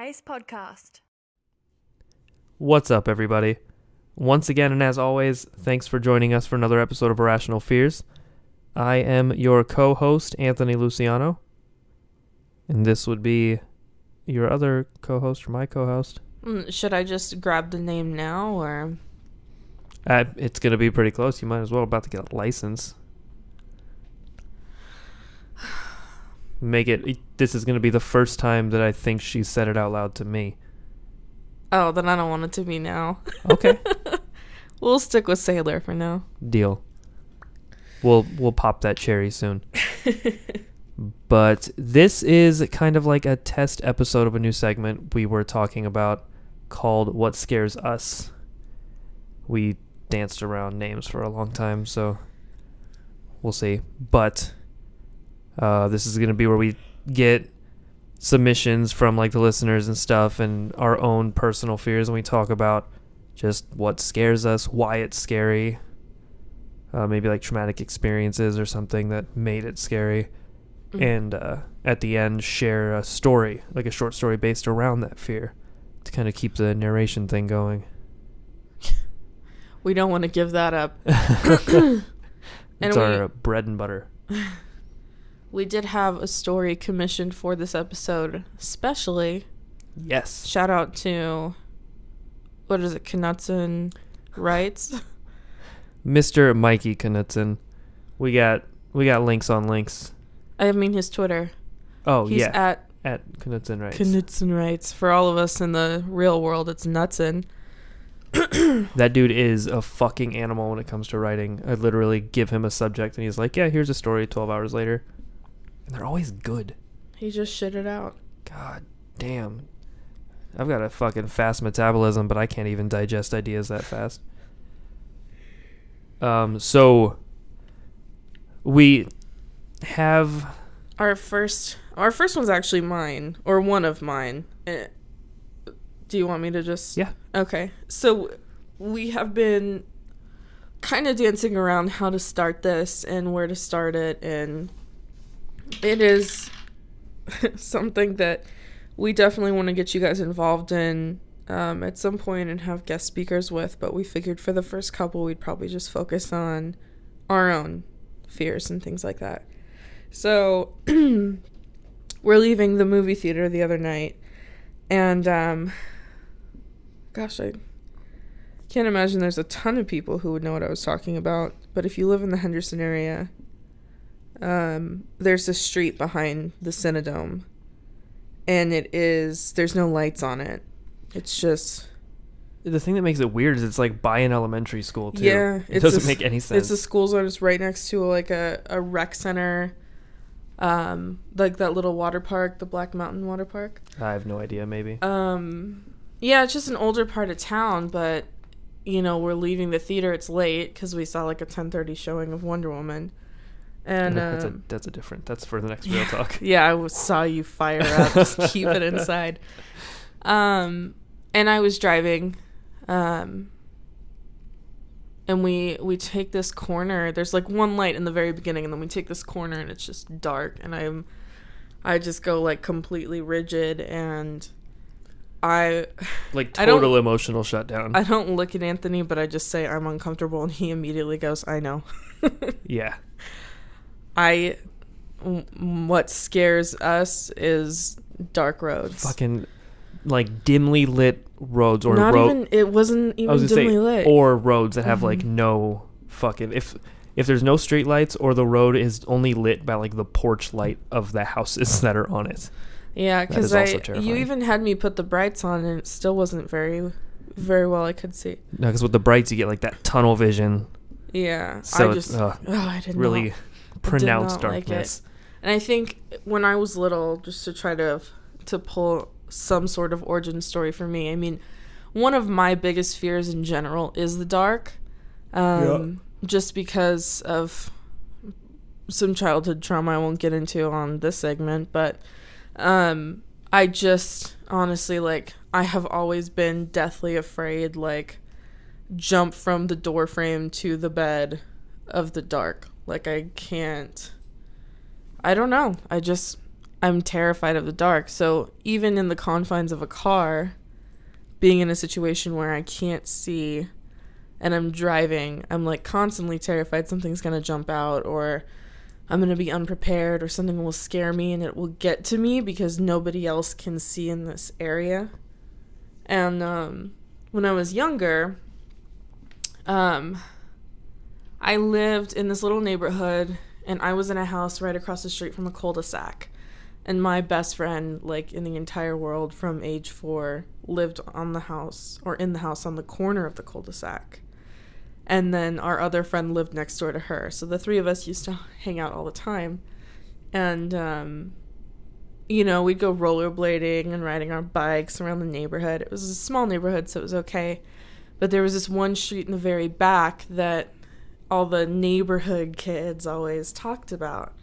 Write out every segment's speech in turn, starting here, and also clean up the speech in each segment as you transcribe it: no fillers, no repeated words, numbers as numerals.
Nice podcast. What's up, everybody? Once again, and as always, thanks for joining us for another episode of Irrational Fears. I am your co-host, Anthony Luciano. And this would be your other co-host, or my co-host. Should I just grab the name now, or? It's going to be pretty close. You might as well. About to get a license. This is going to be the first time that I think she said it out loud to me. Oh, then I don't want it to be now. Okay. We'll stick with Sailor for now. Deal. We'll pop that cherry soon. But this is kind of like a test episode of a new segment we were talking about called What Scares Us. We danced around names for a long time, so we'll see. But this is going to be where we get submissions from like the listeners and stuff and our own personal fears, and we talk about just what scares us, why it's scary, maybe like traumatic experiences or something that made it scary. And at the end, share a story, like a short story based around that fear to kind of keep the narration thing going. We don't want to give that up. It's our bread and butter. We did have a story commissioned for this episode, especially. Yes. Shout out to, what is it, Knutson writes? Mr. Mikey Knutson. We got links on links. I mean his Twitter. Oh, He's yeah. At Knutson writes. Knutson writes. For all of us in the real world, it's Knutson. That dude is a fucking animal when it comes to writing. I literally give him a subject and he's like, yeah, here's a story 12 hours later. And they're always good. He just shit it out. God damn. I've got a fucking fast metabolism, but I can't even digest ideas that fast. So we have our first one's actually mine, or one of mine. Do you want me to just? Yeah. Okay. So we have been kind of dancing around how to start this and where to start it, and it is something that we definitely want to get you guys involved in at some point and have guest speakers with, but we figured for the first couple we'd probably just focus on our own fears and things like that. So we're leaving the movie theater the other night, and gosh, I can't imagine there's a ton of people who would know what I was talking about, but if you live in the Henderson area, there's a street behind the Cinedome, and there's no lights on it. It's just... The thing that makes it weird is it's like by an elementary school, too. Yeah. It doesn't make any sense. It's a school zone. It's right next to like a rec center, like that little water park, the Black Mountain Water Park. I have no idea, maybe. Yeah, it's just an older part of town, but, you know, we're leaving the theater. It's late because we saw like a 10:30 showing of Wonder Woman. And that's for the next real talk. Yeah, I saw you fire up. Just keep it inside. And I was driving, and we take this corner. There's like one light in the very beginning, and then we take this corner, and it's just dark. And I just go like completely rigid, and total emotional shutdown. I don't look at Anthony, but I just say I'm uncomfortable, and he immediately goes, "I know." Yeah. What scares us is dark roads. Fucking, like, dimly lit roads, or it wasn't even dimly lit. Or roads that have like no fucking, if there's no street lights, or the road is only lit by like the porch light of the houses that are on it. Yeah, because you even had me put the brights on, and it still wasn't very, very well I could see. No, because with the brights you get like that tunnel vision. Yeah, so I didn't really pronounced darkness. Like it. And I think when I was little, just to try to pull some sort of origin story for me, I mean, one of my biggest fears in general is the dark. Just because of some childhood trauma I won't get into on this segment, but I just honestly, like, I have always been deathly afraid, like, jump from the door frame to the bed of the dark. Like, I can't, I don't know. I I'm terrified of the dark. So even in the confines of a car, being in a situation where I can't see and I'm driving, I'm like constantly terrified something's going to jump out, or I'm going to be unprepared, or something will scare me and it will get to me because nobody else can see in this area. And when I was younger, I lived in this little neighborhood, and I was in a house right across the street from a cul-de-sac. And my best friend, like, in the entire world from age 4, lived on the house, or in the house on the corner of the cul-de-sac. And then our other friend lived next door to her. So the three of us used to hang out all the time. And, you know, we'd go rollerblading and riding our bikes around the neighborhood. It was a small neighborhood, so it was okay. But there was this one street in the very back that all the neighborhood kids always talked about.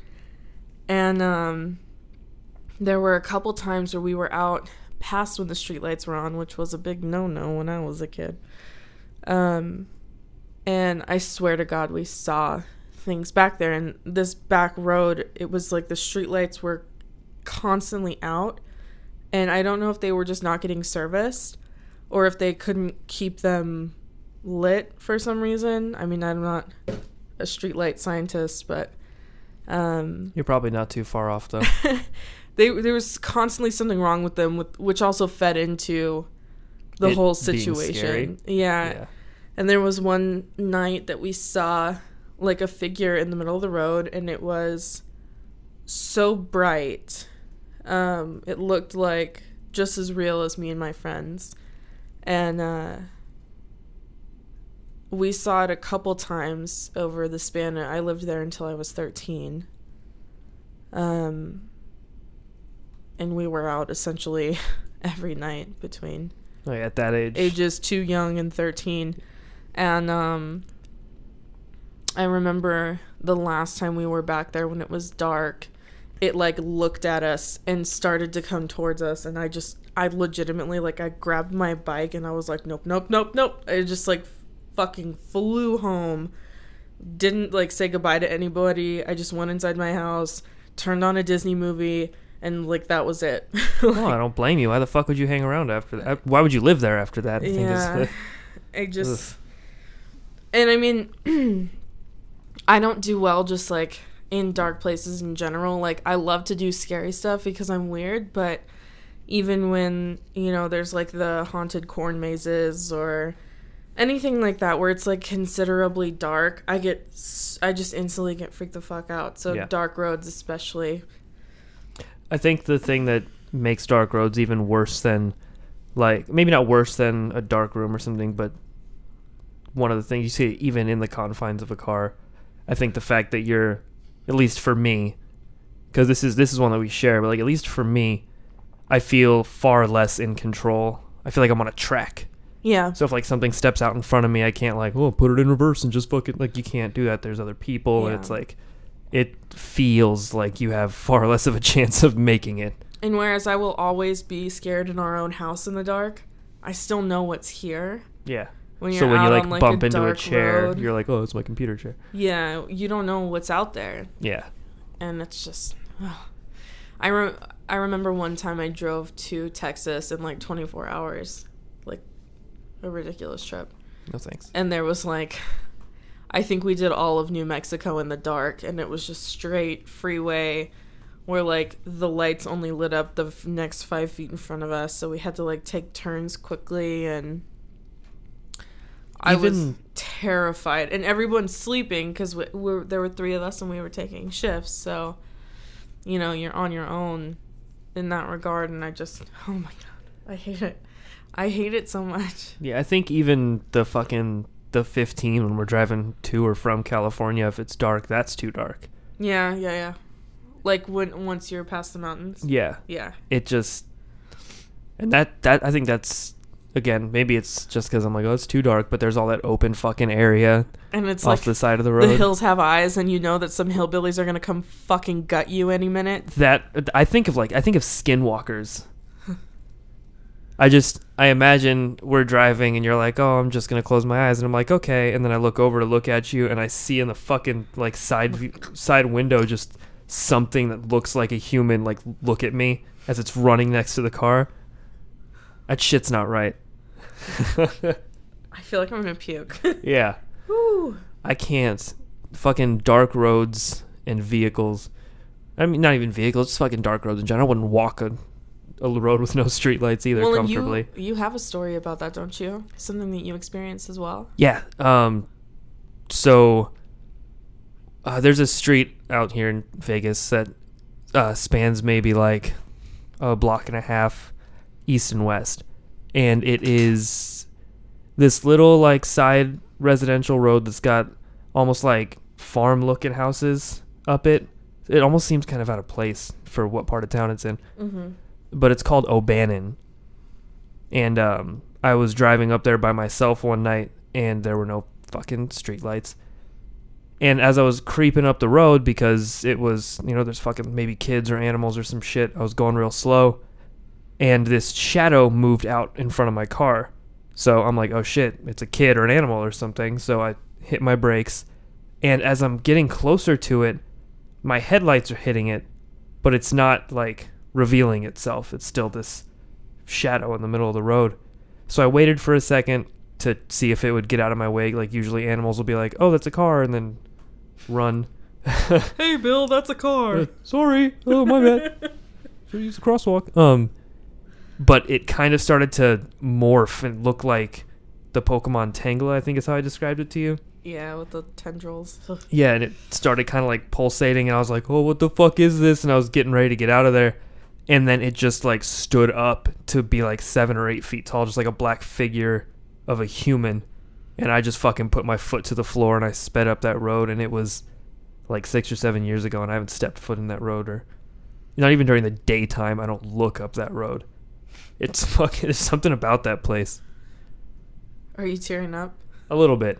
And there were a couple times where we were out past when the streetlights were on, which was a big no-no when I was a kid. And I swear to God, we saw things back there. And this back road, it was like the streetlights were constantly out. And I don't know if they were just not getting serviced, or if they couldn't keep them lit for some reason. I mean, I'm not a streetlight scientist, but You're probably not too far off, though. there was constantly something wrong with them, which also fed into the whole situation. Yeah. And there was one night that we saw like a figure in the middle of the road, and it was so bright. It looked like just as real as me and my friends. And we saw it a couple times over the span. I lived there until I was 13. And we were out essentially every night between at that age, ages 2 young and 13. And I remember the last time we were back there when it was dark, it like looked at us and started to come towards us, and I legitimately, like, I grabbed my bike and I was like, nope. I just like fucking flew home, didn't like say goodbye to anybody. I just went inside my house, turned on a Disney movie, and like that was it. Like, I don't blame you. Why the fuck would you hang around after that? Why would you live there after that? I just, and I mean, I don't do well just like in dark places in general. Like, I love to do scary stuff because I'm weird, but even when, you know, there's like the haunted corn mazes or anything like that where it's like considerably dark, I just instantly get freaked the fuck out. So yeah. Dark roads especially. I think the thing that makes dark roads even worse than, like, maybe not worse than a dark room or something, but one of the things you see even in the confines of a car, I think the fact that you're, at least for me, because this is one that we share, but like at least for me, I feel far less in control. I feel like I'm on a track. Yeah. So if like something steps out in front of me, I can't like, put it in reverse and just fucking, like, you can't do that. There's other people, and it's like, it feels like you have far less of a chance of making it. And whereas I will always be scared in our own house in the dark, I still know what's here. Yeah. When so when you like bump into a chair, road, you're like, oh, it's my computer chair. Yeah, you don't know what's out there. Yeah. And it's just, I remember one time I drove to Texas in like 24 hours, like a ridiculous trip. No thanks. And there was like, I think we did all of New Mexico in the dark, and it was just straight freeway where like the lights only lit up the next 5 feet in front of us, so we had to like take turns quickly, and I was terrified. And everyone's sleeping because there were 3 of us and we were taking shifts, so you know, you're on your own in that regard. And I just, oh my god, I hate it so much. Yeah, I think even the 15 when we're driving to or from California, if it's dark, that's too dark. Yeah. Like once you're past the mountains. Yeah. It just, and that I think that's, again, maybe it's just because I'm like, oh, it's too dark, but there's all that open fucking area, and it's off like the side of the road. The hills have eyes, and you know that some hillbillies are gonna come fucking gut you any minute. That I think of skinwalkers. I imagine we're driving and you're like, oh, I'm just gonna close my eyes, and I'm like, okay, and then I look over to look at you, and I see in the fucking like side window just something that looks like a human like look at me as it's running next to the car. That shit's not right. I feel like I'm gonna puke. Yeah. Woo. I can't. Fucking dark roads and vehicles. I mean, not even vehicles, just fucking dark roads in general. I wouldn't walk a road with no streetlights either comfortably. You have a story about that, don't you? Something that you experienced as well? Yeah. So there's a street out here in Vegas that spans maybe like a block and a half east and west. And it is this little like side residential road that's got almost like farm looking houses up it. It almost seems kind of out of place for what part of town it's in. Mm-hmm. But it's called O'Bannon. And I was driving up there by myself one night, and there were no fucking streetlights. And as I was creeping up the road, because it was, you know, there's fucking maybe kids or animals or some shit, I was going real slow. And this shadow moved out in front of my car. So I'm like, oh shit, it's a kid or an animal or something. So I hit my brakes. And as I'm getting closer to it, my headlights are hitting it, but it's not like revealing itself. It's still this shadow in the middle of the road. So I waited for a second to see if it would get out of my way. Like usually animals will be like, oh, that's a car, and then run. Hey, Bill, that's a car. Sorry. Oh, my bad. Should use the crosswalk. But it kind of started to morph and look like the Pokemon Tangela, I think is how I described it to you. Yeah, with the tendrils. Yeah, and it started kind of like pulsating, and I was like, oh, what the fuck is this? And I was getting ready to get out of there. And then it just like stood up to be like 7 or 8 feet tall, just like a black figure of a human. And I just fucking put my foot to the floor and I sped up that road. And it was like 6 or 7 years ago, and I haven't stepped foot in that road, or not even during the daytime. I don't look up that road. It's fucking, there's something about that place. Are you tearing up? A little bit.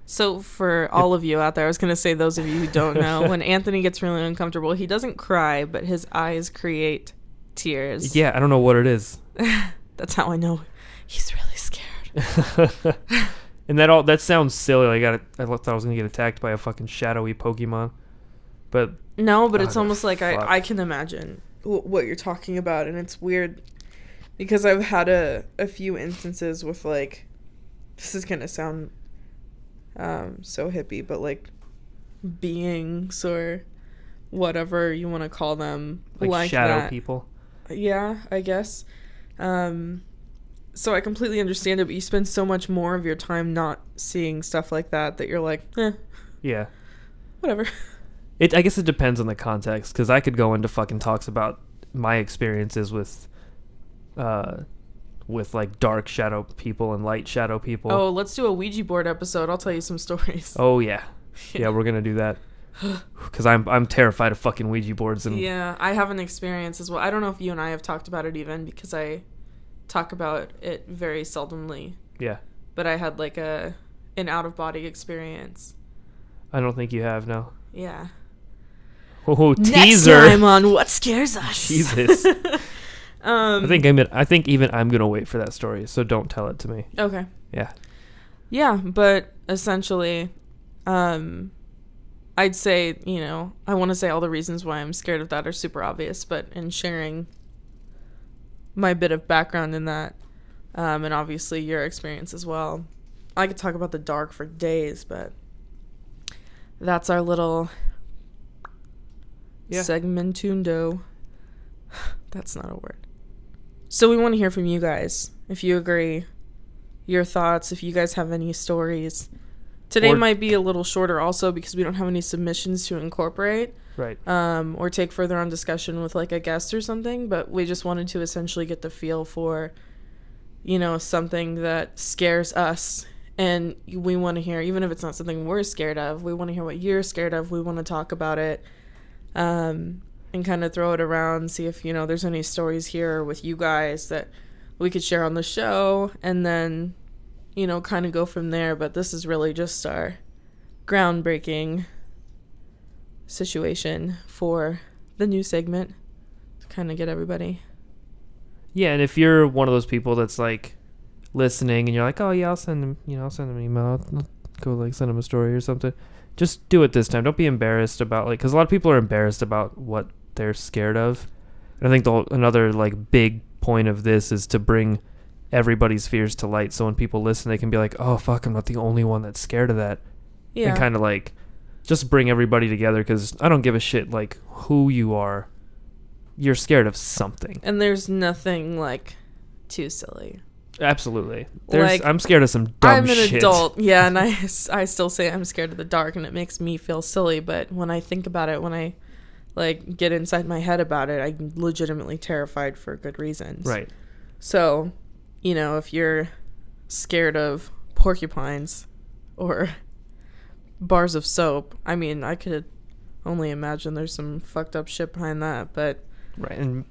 So for all of you out there, I was going to say those of you who don't know, when Anthony gets really uncomfortable, he doesn't cry, but his eyes create tears. Yeah, I don't know what it is. That's how I know he's really scared. And that sounds silly. I thought I was going to get attacked by a fucking shadowy Pokemon. But no, but it's almost like I can imagine what you're talking about, and it's weird because I've had a few instances with like, this is going to sound so hippie, but like beings or whatever you want to call them, like shadow people. Yeah, I guess. So I completely understand it, but you spend so much more of your time not seeing stuff like that you're like, yeah, whatever. I guess it depends on the context, because I could go into fucking talks about my experiences with like dark shadow people and light shadow people. Oh, let's do a Ouija board episode. I'll tell you some stories. Oh yeah, yeah, we're gonna do that. Because I'm terrified of fucking Ouija boards. And yeah, I have an experience as well. I don't know if you and I have talked about it even, because I talk about it very seldomly. Yeah. But I had like an out of body experience. I don't think you have, no. Yeah. Oh, teaser. Next time on What Scares Us. Jesus. I think even I'm gonna wait for that story, so don't tell it to me. Okay. Yeah. Yeah, but essentially, I'd say, you know, I want to say all the reasons why I'm scared of that are super obvious, but in sharing my bit of background in that, and obviously your experience as well, I could talk about the dark for days, but that's our little segmentundo. That's not a word. So we want to hear from you guys, if you agree, your thoughts, if you guys have any stories. Today might be a little shorter also because we don't have any submissions to incorporate. Right. Or take further on discussion with like a guest or something, but we just wanted to essentially get the feel for, you know, something that scares us, and we want to hear, even if it's not something we're scared of, we want to hear what you're scared of. We want to talk about it, and kind of throw it around, see if, you know, there's any stories here with you guys that we could share on the show, and then, you know, kind of go from there. But this is really just our groundbreaking situation for the new segment to kind of get everybody. Yeah, and if you're one of those people that's like listening and you're like, oh yeah, I'll send them an email, I'll go like send them a story or something, just do it this time. Don't be embarrassed about, like, because a lot of people are embarrassed about what they're scared of. And I think another, like, big point of this is to bring everybody's fears to light, so when people listen, they can be like, oh, fuck, I'm not the only one that's scared of that. Yeah. And kind of, like, just bring everybody together, because I don't give a shit, like, who you are. You're scared of something. And there's nothing, like, too silly. Absolutely. Like, I'm scared of some dumb shit. I'm an adult, yeah, and I still say I'm scared of the dark, and it makes me feel silly, but when I think about it, when I, like, get inside my head about it, I'm legitimately terrified for good reasons. Right. So, you know, if you're scared of porcupines or bars of soap, I mean, I could only imagine there's some fucked up shit behind that, but... Right, and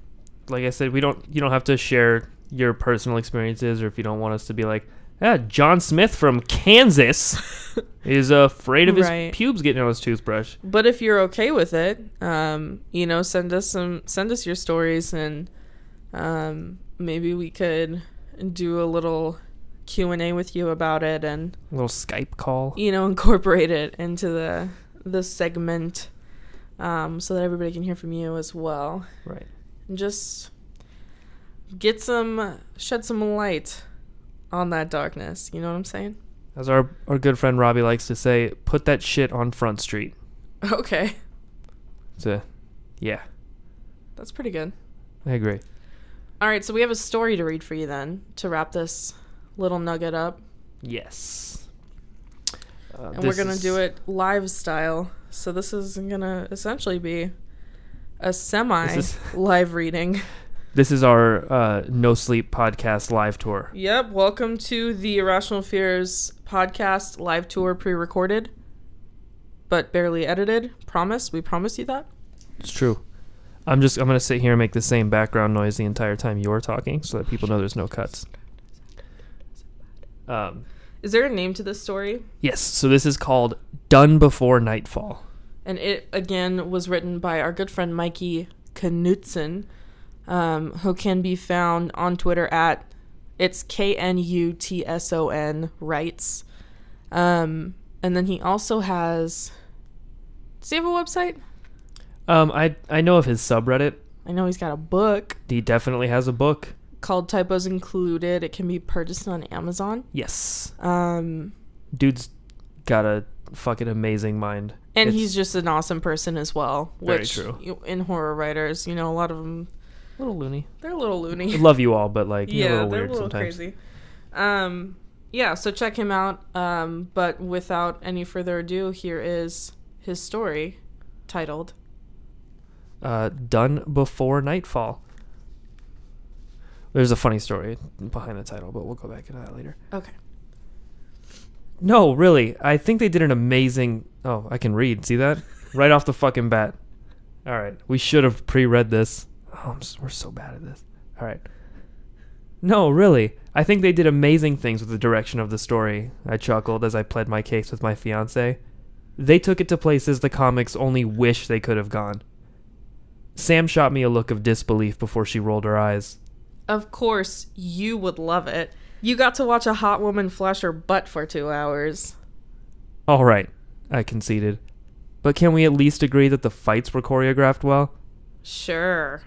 like I said, you don't have to share your personal experiences, or if you don't want us to be like, John Smith from Kansas is afraid of his pubes getting on his toothbrush. But if you're okay with it, you know, send us your stories, and maybe we could do a little Q&A with you about it, and a little Skype call, you know, incorporate it into the segment, so that everybody can hear from you as well. Right. And just shed some light on that darkness. You know what I'm saying? As our good friend Robbie likes to say, put that shit on Front Street. Okay. Yeah. That's pretty good. I agree. All right, so we have a story to read for you then, to wrap this little nugget up. Yes. And we're going to do it live style. So this is going to essentially be a semi-live reading. This is our No Sleep podcast live tour. Yep. Welcome to the Irrational Fears podcast live tour, pre-recorded, but barely edited. Promise. We promise you that. It's true. I'm going to sit here and make the same background noise the entire time you're talking, so that people know there's no cuts. Is there a name to this story? Yes. So this is called Done Before Nightfall. And it, again, was written by our good friend Mikey Knutson, who can be found on Twitter at it's KNUTSON writes. And then he also has... Does he have a website? I know of his subreddit. I know he's got a book. He definitely has a book. Called Typos Included. It can be purchased on Amazon. Yes. Dude's got a fucking amazing mind. And he's just an awesome person as well. Very true. In horror writers, you know, a lot of them... A little loony. They're a little loony. I love you all, but like, yeah, you're a little they're weird a little sometimes. Crazy. Yeah, so check him out. But without any further ado, here is his story titled Done Before Nightfall. There's a funny story behind the title, but we'll go back into that later. Okay. No, really. I think they did an amazing... Oh, I can read. See that? Right off the fucking bat. All right. We should have pre-read this. Oh, we're so bad at this. All right. No, really. I think they did amazing things with the direction of the story. I chuckled as I pled my case with my fiancé. They took it to places the comics only wish they could have gone. Sam shot me a look of disbelief before she rolled her eyes. Of course, you would love it. You got to watch a hot woman flash her butt for 2 hours. All right, I conceded. But can we at least agree that the fights were choreographed well? Sure.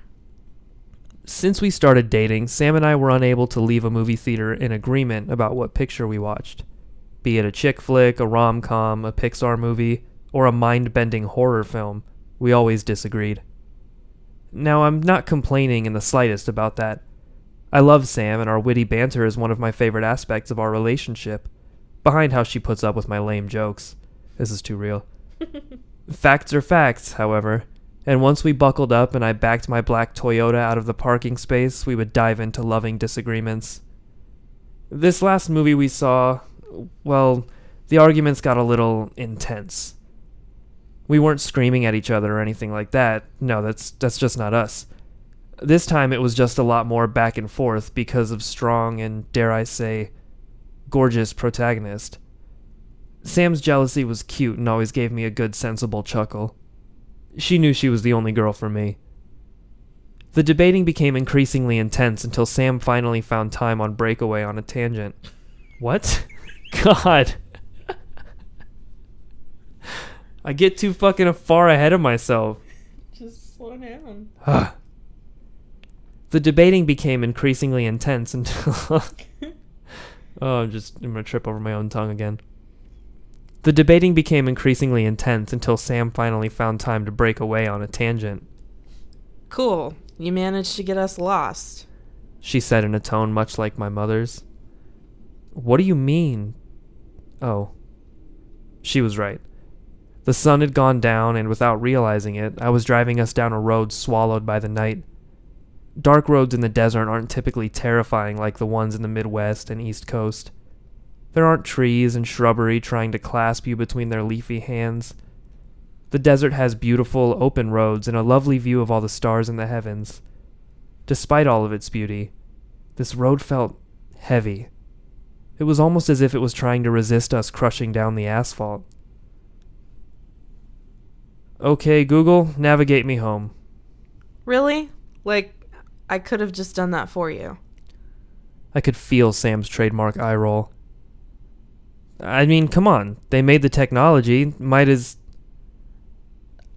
Since we started dating, Sam and I were unable to leave a movie theater in agreement about what picture we watched. Be it a chick flick, a rom-com, a Pixar movie, or a mind-bending horror film, we always disagreed. Now, I'm not complaining in the slightest about that. I love Sam, and our witty banter is one of my favorite aspects of our relationship, behind how she puts up with my lame jokes. This is too real. Facts are facts, however, and once we buckled up and I backed my black Toyota out of the parking space, we would dive into loving disagreements. This last movie we saw, well, the arguments got a little intense. We weren't screaming at each other or anything like that. No, that's just not us. This time it was just a lot more back and forth because of strong and, dare I say, gorgeous protagonist. Sam's jealousy was cute and always gave me a good, sensible chuckle. She knew she was the only girl for me. The debating became increasingly intense until Sam finally found time on breakaway on a tangent. What? God. I get too fucking far ahead of myself. Just slow down. The debating became increasingly intense until... I'm going to trip over my own tongue again. The debating became increasingly intense until Sam finally found time to break away on a tangent. Cool. You managed to get us lost. She said in a tone much like my mother's. What do you mean? Oh. She was right. The sun had gone down, and without realizing it, I was driving us down a road swallowed by the night. Dark roads in the desert aren't typically terrifying like the ones in the Midwest and East Coast. There aren't trees and shrubbery trying to clasp you between their leafy hands. The desert has beautiful, open roads and a lovely view of all the stars in the heavens. Despite all of its beauty, this road felt heavy. It was almost as if it was trying to resist us crushing down the asphalt. Okay, Google, navigate me home. Really? Like, I could have just done that for you. I could feel Sam's trademark eye roll. I mean, come on. They made the technology. Might as...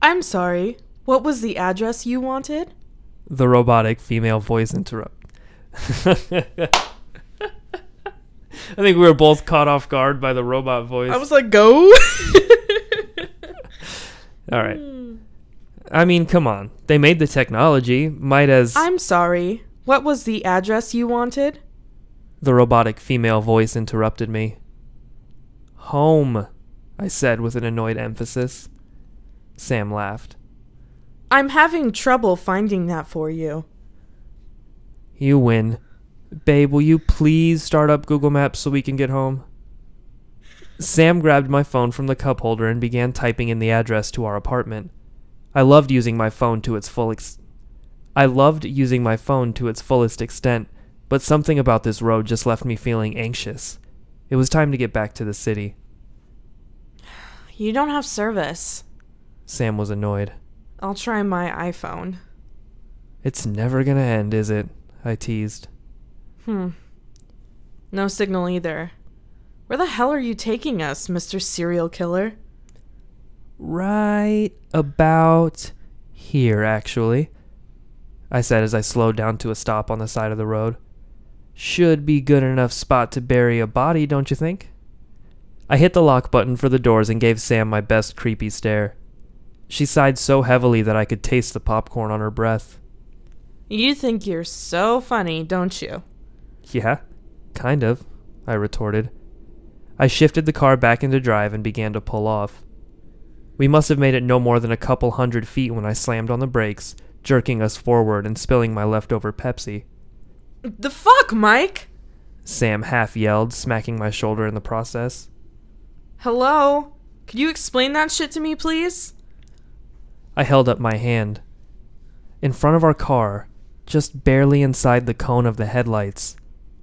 I'm sorry. What was the address you wanted? The robotic female voice interrupt. I think we were both caught off guard by the robot voice. I was like, go? All right. I mean, come on. They made the technology. Might as... I'm sorry. What was the address you wanted? The robotic female voice interrupted me. Home, I said with an annoyed emphasis. Sam laughed. I'm having trouble finding that for you. You win. Babe, will you please start up Google Maps so we can get home? Sam grabbed my phone from the cup holder and began typing in the address to our apartment. I loved using my phone to its fullest extent, but something about this road just left me feeling anxious. It was time to get back to the city. You don't have service. Sam was annoyed. I'll try my iPhone. It's never gonna end, is it? I teased. No signal either. Where the hell are you taking us, Mr. Serial Killer? Right about here, actually, I said as I slowed down to a stop on the side of the road. Should be good enough spot to bury a body, don't you think? I hit the lock button for the doors and gave Sam my best creepy stare. She sighed so heavily that I could taste the popcorn on her breath. You think you're so funny, don't you? Yeah, kind of, I retorted. I shifted the car back into drive and began to pull off. We must have made it no more than a couple 100 feet when I slammed on the brakes, jerking us forward and spilling my leftover Pepsi. The fuck, Mike? Sam half yelled, smacking my shoulder in the process. Hello? Could you explain that shit to me, please? I held up my hand. In front of our car, just barely inside the cone of the headlights,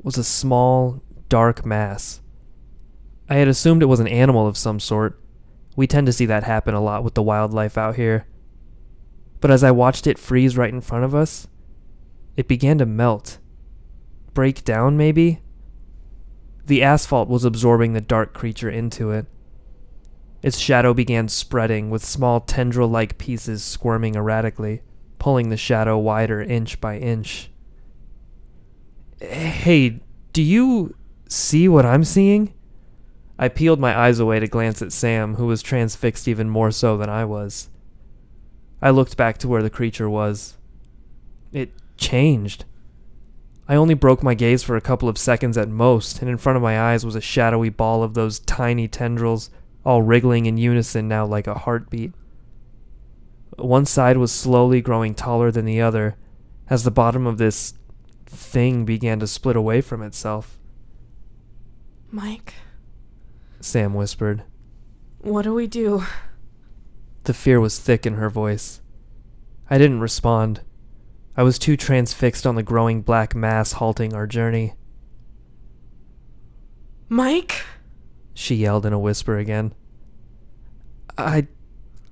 was a small, dark mass. I had assumed it was an animal of some sort. We tend to see that happen a lot with the wildlife out here. But as I watched it freeze right in front of us, it began to melt. Break down, maybe? The asphalt was absorbing the dark creature into it. Its shadow began spreading, with small tendril-like pieces squirming erratically, pulling the shadow wider inch by inch. Hey, do you see what I'm seeing? I peeled my eyes away to glance at Sam, who was transfixed even more so than I was. I looked back to where the creature was. It changed. I only broke my gaze for a couple of seconds at most, and in front of my eyes was a shadowy ball of those tiny tendrils, all wriggling in unison now like a heartbeat. One side was slowly growing taller than the other, as the bottom of this thing began to split away from itself. Mike, Sam whispered. what do we do? The fear was thick in her voice. I didn't respond. I was too transfixed on the growing black mass halting our journey. Mike? She yelled in a whisper again. I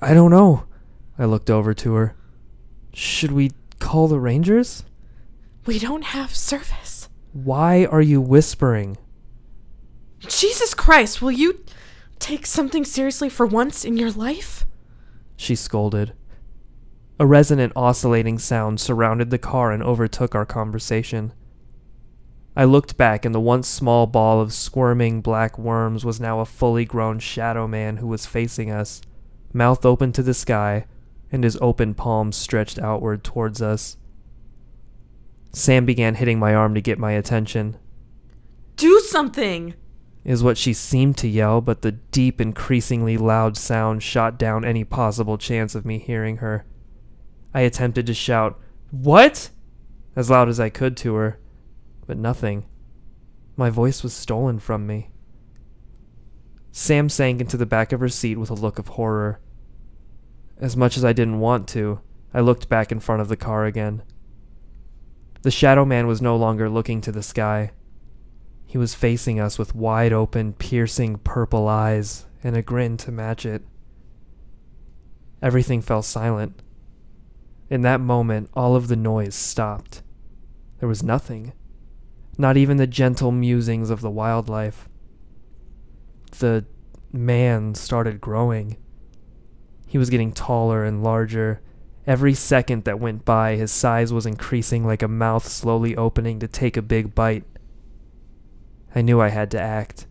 don't know. I looked over to her. Should we call the Rangers? We don't have service. Why are you whispering? Jesus Christ, will you take something seriously for once in your life? she scolded. A resonant oscillating sound surrounded the car and overtook our conversation. I looked back, and the once small ball of squirming black worms was now a fully grown shadow man who was facing us, mouth open to the sky, and his open palms stretched outward towards us. Sam began hitting my arm to get my attention. Do something! Is what she seemed to yell, but the deep, increasingly loud sound shot down any possible chance of me hearing her. I attempted to shout, "What?" as loud as I could to her, but nothing. My voice was stolen from me. Sam sank into the back of her seat with a look of horror. As much as I didn't want to, I looked back in front of the car again. The shadow man was no longer looking to the sky. He was facing us with wide-open, piercing purple eyes and a grin to match it. Everything fell silent. In that moment, all of the noise stopped. There was nothing. Not even the gentle musings of the wildlife. The man started growing. He was getting taller and larger. Every second that went by, his size was increasing like a mouth slowly opening to take a big bite. I knew I had to act.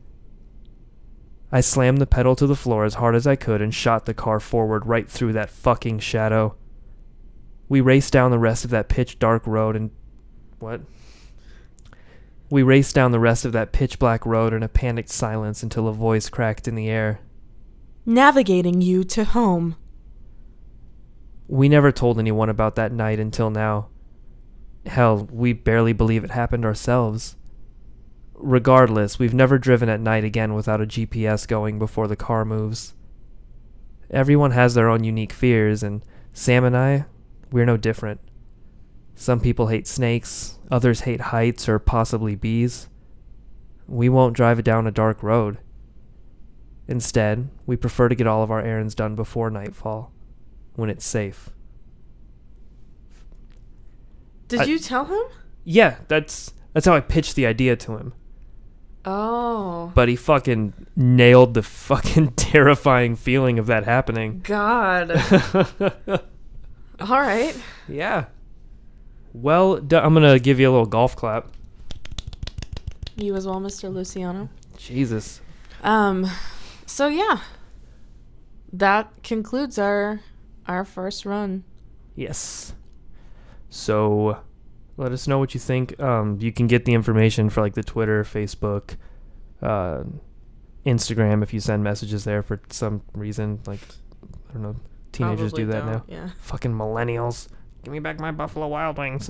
I slammed the pedal to the floor as hard as I could and shot the car forward right through that fucking shadow. We raced down the rest of that pitch dark road and... What? We raced down the rest of that pitch black road in a panicked silence until a voice cracked in the air. Navigating you to home. We never told anyone about that night until now. Hell, we barely believe it happened ourselves. Regardless, we've never driven at night again without a GPS going before the car moves. Everyone has their own unique fears, and Sam and I, we're no different. Some people hate snakes, others hate heights or possibly bees. We won't drive down a dark road. Instead, we prefer to get all of our errands done before nightfall, when it's safe. Did you tell him? Yeah, that's how I pitched the idea to him. Oh. But he fucking nailed the fucking terrifying feeling of that happening. God. All right. Yeah. Well, I'm going to give you a little golf clap. You as well, Mr. Luciano. Jesus. So yeah. That concludes our first run. Yes. So let us know what you think. You can get the information for like the Twitter, Facebook, Instagram if you send messages there for some reason. Like, I don't know, teenagers Probably do that now. Yeah. Fucking millennials. Give me back my Buffalo Wild Wings.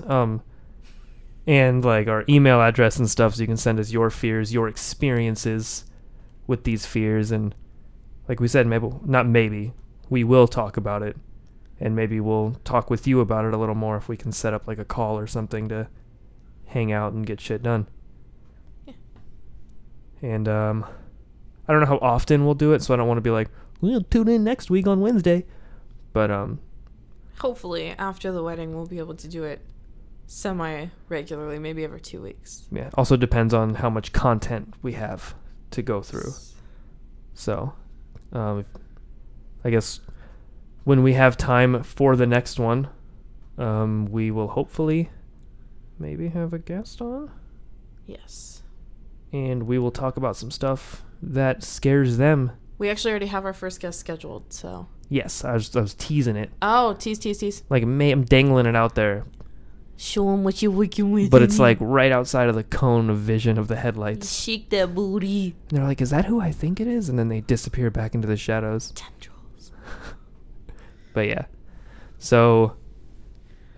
And like our email address and stuff, so you can send us your fears, your experiences with these fears, and like we said, we will talk about it. And maybe we'll talk with you about it a little more if we can set up like a call or something to hang out and get shit done. Yeah. And I don't know how often we'll do it, so I don't want to be like, we'll tune in next week on Wednesday. But hopefully after the wedding we'll be able to do it semi-regularly, maybe every 2 weeks. Yeah. Also depends on how much content we have to go through. So I guess when we have time for the next one, we will hopefully maybe have a guest on. Yes. And we will talk about some stuff that scares them. We actually already have our first guest scheduled, so. Yes, I was teasing it. Oh, tease. Like, I'm dangling it out there. Show them what you're working with. But it's like right outside of the cone of vision of the headlights. Shake that booty. And they're like, is that who I think it is? And then they disappear back into the shadows. Tendrils. But yeah. So,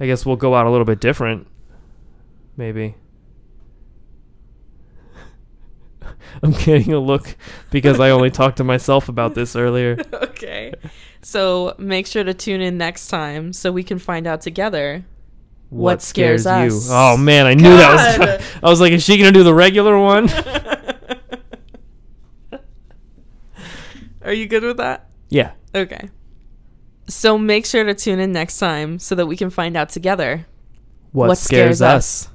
I guess we'll go out a little bit different. Maybe. I'm getting a look because I only talked to myself about this earlier. Okay. So make sure to tune in next time so we can find out together what scares us. You. Oh man, I knew that was. I was like, is she gonna do the regular one? Are you good with that? Yeah. Okay. So make sure to tune in next time so that we can find out together what scares us.